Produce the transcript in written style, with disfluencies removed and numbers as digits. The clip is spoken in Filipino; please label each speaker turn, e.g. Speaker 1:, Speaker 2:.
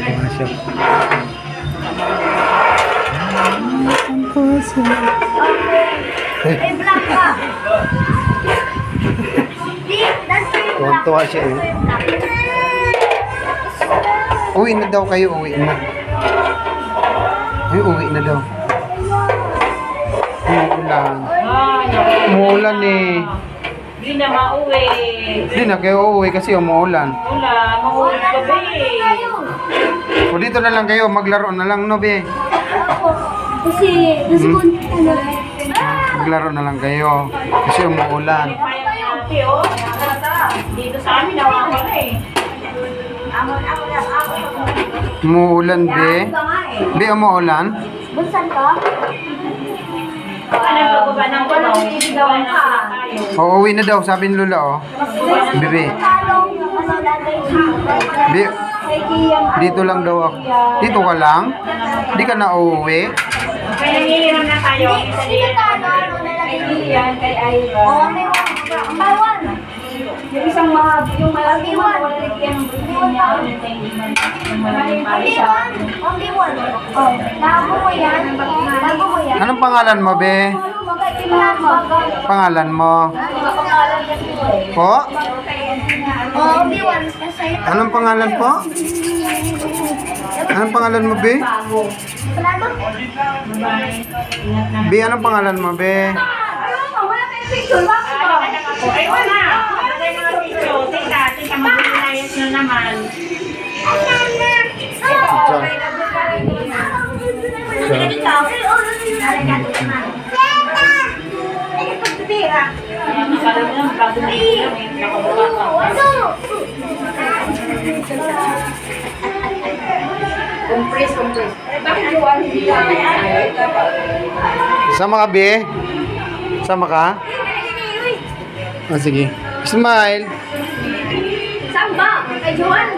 Speaker 1: Ano siya?
Speaker 2: Eh, black ka. Di, that's why yung black.
Speaker 1: Tuwan-tuwa siya eh. Uwi na daw kayo, uwi na. Ay, uwi na daw. Umuulan. Umuulan eh.
Speaker 3: Hindi na mauwi.
Speaker 1: Hindi na kayo uuwi kasi umuulan.
Speaker 3: Wala, mauwi gabi.
Speaker 1: O dito na lang kayo, maglaro na lang, no, be?
Speaker 2: Kasi,
Speaker 1: Maglaro na lang kayo. Kasi umuulan.
Speaker 3: Ate, oh. Dito sa amin, nawawala eh.
Speaker 1: Umuulan, be. Be, umuulan?
Speaker 2: Bunsan ka?
Speaker 3: Ano ba ba ng kulong? Gawa na sila tayo.
Speaker 1: O, uwi na daw, sabi ni Lola, oh. Bebe. Be, dito lang daw ako. Dito ka lang? Hindi ka na uuwi?
Speaker 3: Kaya nangihiram na tayo.
Speaker 2: Sino talo?
Speaker 3: Yan, kay Ira.
Speaker 2: Oo, may one.
Speaker 3: Yung isang mahab, yung malaki mo, wala nagkiyang niya.
Speaker 2: Only one. Oh, bago mo yan. Bago mo yan.
Speaker 1: Anong pangalan mo, be? Pangalan mo? Po?
Speaker 2: Oh, only one. Kasi
Speaker 1: Anong pangalan po? Anong pangalan mo, be?
Speaker 2: plano.
Speaker 1: Be, anong pangalan mo, be?
Speaker 2: Wala tayong picture. Bakit ba?
Speaker 3: Ay, wala. Patay mga picture. Tita, mag-inayos na naman. Parang lang, bago na yung nakabuka pa. Compress. Bakit yung hindi
Speaker 1: Sama ka, be? Sama ka? Ah, sige. Smile.
Speaker 2: Saan ba? Kay Joan.